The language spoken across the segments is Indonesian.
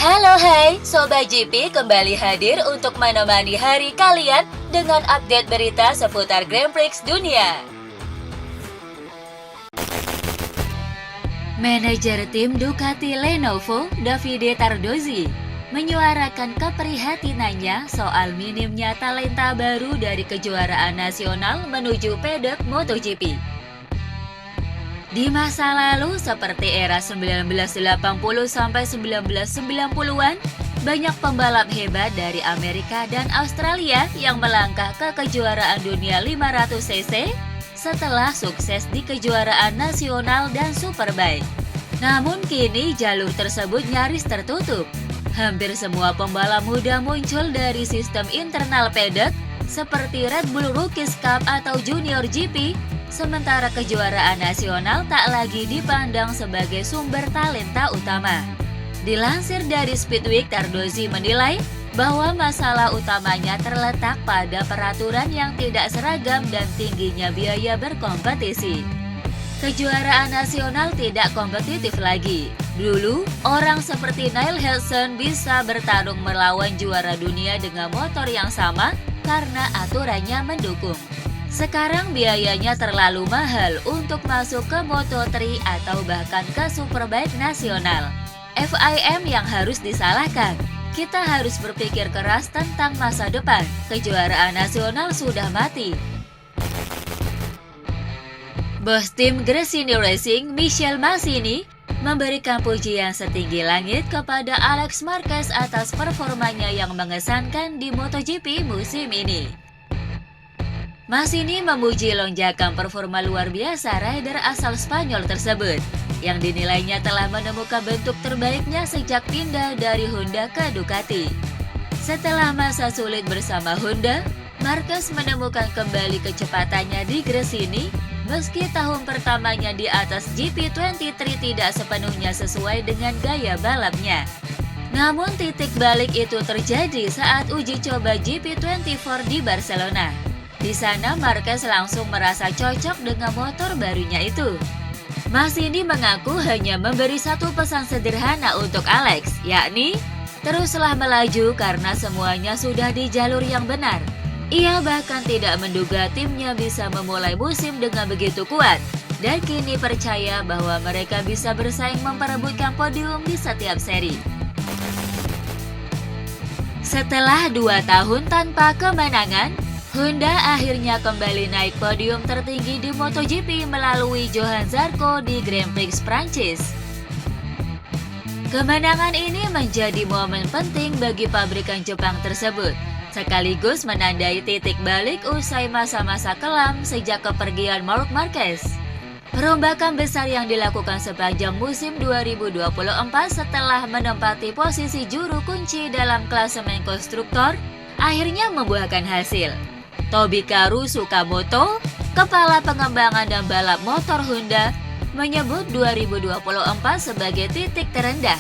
Halo hai, Sobat GP kembali hadir untuk menemani hari kalian dengan update berita seputar Grand Prix dunia. Manajer tim Ducati Lenovo, Davide Tardozzi, menyuarakan keprihatinannya soal minimnya talenta baru dari kejuaraan nasional menuju pedok MotoGP. Di masa lalu, seperti era 1980 sampai 1990-an, banyak pembalap hebat dari Amerika dan Australia yang melangkah ke kejuaraan dunia 500cc setelah sukses di kejuaraan nasional dan Superbike. Namun kini jalur tersebut nyaris tertutup. Hampir semua pembalap muda muncul dari sistem internal pedok seperti Red Bull Rookies Cup atau Junior GP, sementara kejuaraan nasional tak lagi dipandang sebagai sumber talenta utama. Dilansir dari Speedweek, Tardozzi menilai bahwa masalah utamanya terletak pada peraturan yang tidak seragam dan tingginya biaya berkompetisi. Kejuaraan nasional tidak kompetitif lagi. Dulu, orang seperti Neil Helson bisa bertarung melawan juara dunia dengan motor yang sama karena aturannya mendukung. Sekarang biayanya terlalu mahal untuk masuk ke Moto3 atau bahkan ke Superbike nasional. FIM yang harus disalahkan. Kita harus berpikir keras tentang masa depan. Kejuaraan nasional sudah mati. Bos tim Gresini Racing, Michele Massini, memberikan pujian setinggi langit kepada Alex Marquez atas performanya yang mengesankan di MotoGP musim ini. Massini memuji lonjakan performa luar biasa rider asal Spanyol tersebut, yang dinilainya telah menemukan bentuk terbaiknya sejak pindah dari Honda ke Ducati. Setelah masa sulit bersama Honda, Marquez menemukan kembali kecepatannya di Gresini, meski tahun pertamanya di atas GP23 tidak sepenuhnya sesuai dengan gaya balapnya. Namun titik balik itu terjadi saat uji coba GP24 di Barcelona. Di sana Marquez langsung merasa cocok dengan motor barunya itu. Massini mengaku hanya memberi satu pesan sederhana untuk Alex, yakni teruslah melaju karena semuanya sudah di jalur yang benar. Ia bahkan tidak menduga timnya bisa memulai musim dengan begitu kuat dan kini percaya bahwa mereka bisa bersaing memperebutkan podium di setiap seri. Setelah 2 tahun tanpa kemenangan, Honda akhirnya kembali naik podium tertinggi di MotoGP melalui Johann Zarco di Grand Prix Prancis. Kemenangan ini menjadi momen penting bagi pabrikan Jepang tersebut, sekaligus menandai titik balik usai masa-masa kelam sejak kepergian Marc Marquez. Perombakan besar yang dilakukan sepanjang musim 2024 setelah menempati posisi juru kunci dalam klasemen konstruktor akhirnya membuahkan hasil. Tobikaru Tsukamoto, kepala pengembangan dan balap motor Honda, menyebut 2024 sebagai titik terendah.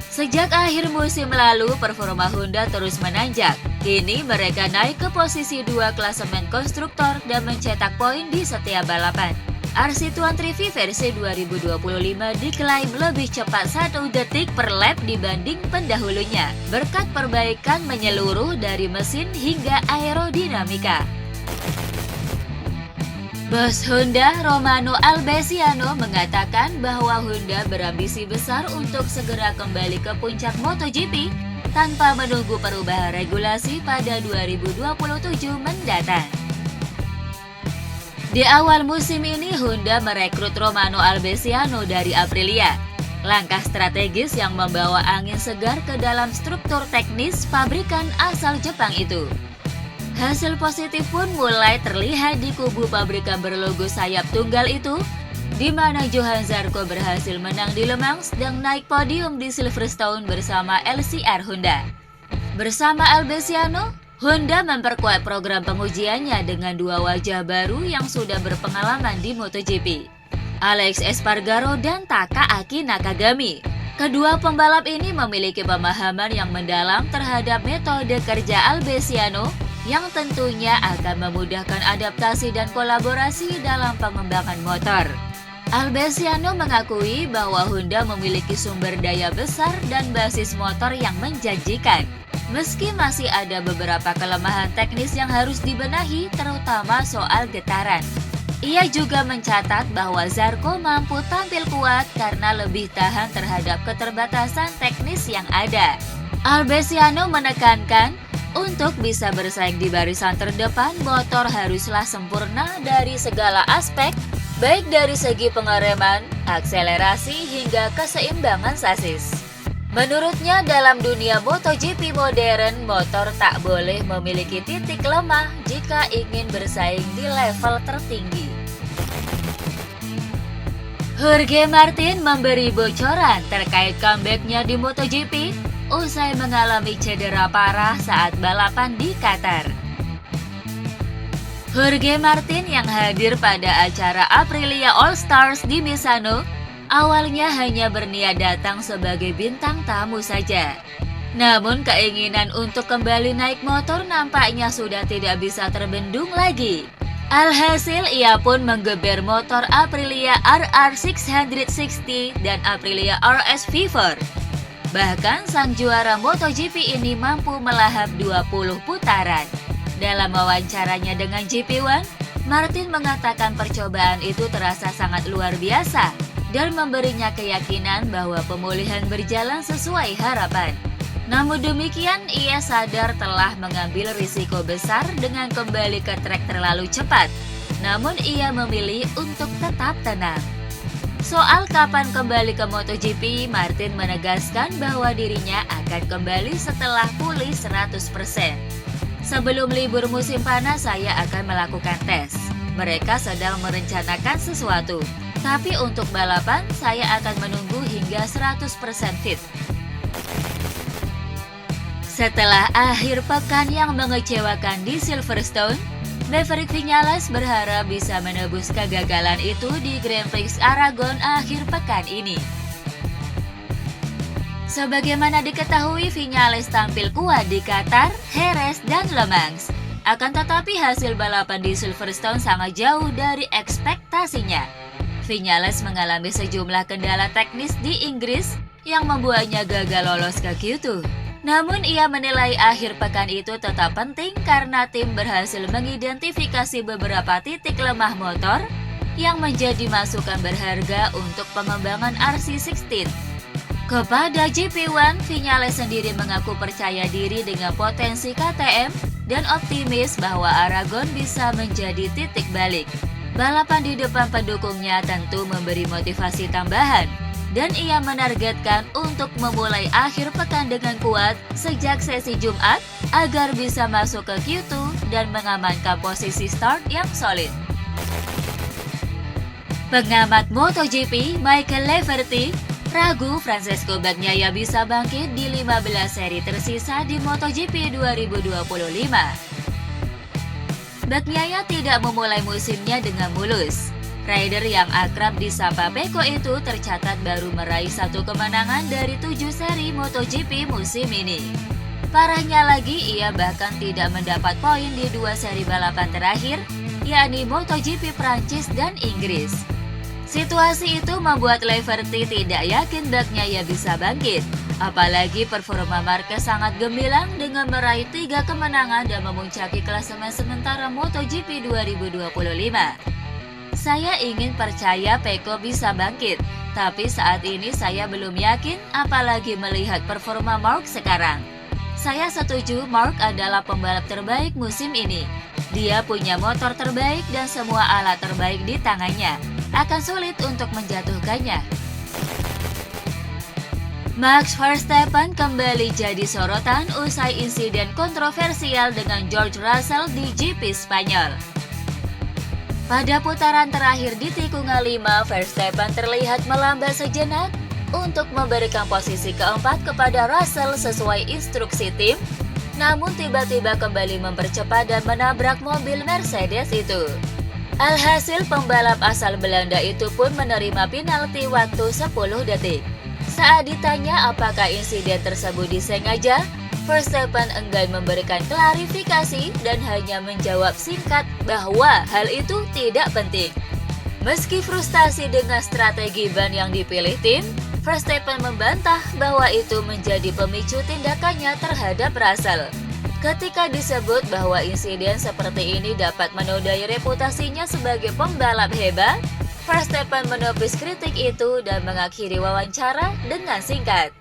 Sejak akhir musim lalu, performa Honda terus menanjak. Kini mereka naik ke posisi 2 klasemen konstruktor dan mencetak poin di setiap balapan. RC23 versi 2025 diklaim lebih cepat 1 detik per lap dibanding pendahulunya, berkat perbaikan menyeluruh dari mesin hingga aerodinamika. Bos Honda, Romano Albesiano, mengatakan bahwa Honda berambisi besar untuk segera kembali ke puncak MotoGP tanpa menunggu perubahan regulasi pada 2027 mendatang. Di awal musim ini, Honda merekrut Romano Albesiano dari Aprilia. Langkah strategis yang membawa angin segar ke dalam struktur teknis pabrikan asal Jepang itu. Hasil positif pun mulai terlihat di kubu pabrikan berlogo sayap tunggal itu, di mana Johann Zarco berhasil menang di Le Mans dan naik podium di Silverstone bersama LCR Honda. Bersama Albesiano, Honda memperkuat program pengujiannya dengan 2 wajah baru yang sudah berpengalaman di MotoGP, Alex Espargaro dan Takaaki Nakagami. Kedua pembalap ini memiliki pemahaman yang mendalam terhadap metode kerja Albesiano yang tentunya akan memudahkan adaptasi dan kolaborasi dalam pengembangan motor. Albesiano mengakui bahwa Honda memiliki sumber daya besar dan basis motor yang menjanjikan. Meski masih ada beberapa kelemahan teknis yang harus dibenahi, terutama soal getaran. Ia juga mencatat bahwa Zarco mampu tampil kuat karena lebih tahan terhadap keterbatasan teknis yang ada. Albesiano menekankan, untuk bisa bersaing di barisan terdepan, motor haruslah sempurna dari segala aspek, baik dari segi pengereman, akselerasi, hingga keseimbangan sasis. Menurutnya, dalam dunia MotoGP modern, motor tak boleh memiliki titik lemah jika ingin bersaing di level tertinggi. Jorge Martin memberi bocoran terkait comeback-nya di MotoGP usai mengalami cedera parah saat balapan di Qatar. Jorge Martin yang hadir pada acara Aprilia All Stars di Misano awalnya hanya berniat datang sebagai bintang tamu saja. Namun keinginan untuk kembali naik motor nampaknya sudah tidak bisa terbendung lagi. Alhasil ia pun menggeber motor Aprilia RR660 dan Aprilia RS V4. Bahkan sang juara MotoGP ini mampu melahap 20 putaran. Dalam wawancaranya dengan GP1, Martin mengatakan percobaan itu terasa sangat luar biasa dan memberinya keyakinan bahwa pemulihan berjalan sesuai harapan. Namun demikian, ia sadar telah mengambil risiko besar dengan kembali ke trek terlalu cepat. Namun ia memilih untuk tetap tenang. Soal kapan kembali ke MotoGP, Martin menegaskan bahwa dirinya akan kembali setelah pulih 100%. Sebelum libur musim panas, saya akan melakukan tes. Mereka sedang merencanakan sesuatu. Tapi untuk balapan, saya akan menunggu hingga 100% fit. Setelah akhir pekan yang mengecewakan di Silverstone, Maverick Viñales berharap bisa menebus kegagalan itu di Grand Prix Aragon akhir pekan ini. Sebagaimana diketahui, Viñales tampil kuat di Qatar, Jerez, dan Le Mans. Akan tetapi hasil balapan di Silverstone sangat jauh dari ekspektasinya. Viñales mengalami sejumlah kendala teknis di Inggris yang membuatnya gagal lolos ke Q2. Namun ia menilai akhir pekan itu tetap penting karena tim berhasil mengidentifikasi beberapa titik lemah motor yang menjadi masukan berharga untuk pengembangan RC16. Kepada GP1, Viñales sendiri mengaku percaya diri dengan potensi KTM dan optimis bahwa Aragon bisa menjadi titik balik. Balapan di depan pendukungnya tentu memberi motivasi tambahan. Dan ia menargetkan untuk memulai akhir pekan dengan kuat sejak sesi Jumat agar bisa masuk ke Q2 dan mengamankan posisi start yang solid. Pengamat MotoGP Michael Leverty ragu Francesco Bagnaia bisa bangkit di 15 seri tersisa di MotoGP 2025. Bagnaia tidak memulai musimnya dengan mulus. Rider yang akrab disapa Pecco itu tercatat baru meraih 1 kemenangan dari 7 seri MotoGP musim ini. Parahnya lagi, ia bahkan tidak mendapat poin di 2 seri balapan terakhir, yakni MotoGP Prancis dan Inggris. Situasi itu membuat Leverty tidak yakin Bagnaia bisa bangkit. Apalagi performa Marquez sangat gemilang dengan meraih 3 kemenangan dan memuncaki klasemen sementara MotoGP 2025. Saya ingin percaya Pecco bisa bangkit, tapi saat ini saya belum yakin apalagi melihat performa Marc sekarang. Saya setuju Marc adalah pembalap terbaik musim ini. Dia punya motor terbaik dan semua alat terbaik di tangannya. Akan sulit untuk menjatuhkannya. Max Verstappen kembali jadi sorotan usai insiden kontroversial dengan George Russell di GP Spanyol. Pada putaran terakhir di tikungan 5, Verstappen terlihat melambat sejenak untuk memberikan posisi keempat kepada Russell sesuai instruksi tim, namun tiba-tiba kembali mempercepat dan menabrak mobil Mercedes itu. Alhasil pembalap asal Belanda itu pun menerima penalti waktu 10 detik. Saat ditanya apakah insiden tersebut disengaja, Verstappen enggan memberikan klarifikasi dan hanya menjawab singkat bahwa hal itu tidak penting. Meski frustasi dengan strategi ban yang dipilih tim, Verstappen membantah bahwa itu menjadi pemicu tindakannya terhadap Russell. Ketika disebut bahwa insiden seperti ini dapat menodai reputasinya sebagai pembalap hebat, Verstappen menepis kritik itu dan mengakhiri wawancara dengan singkat.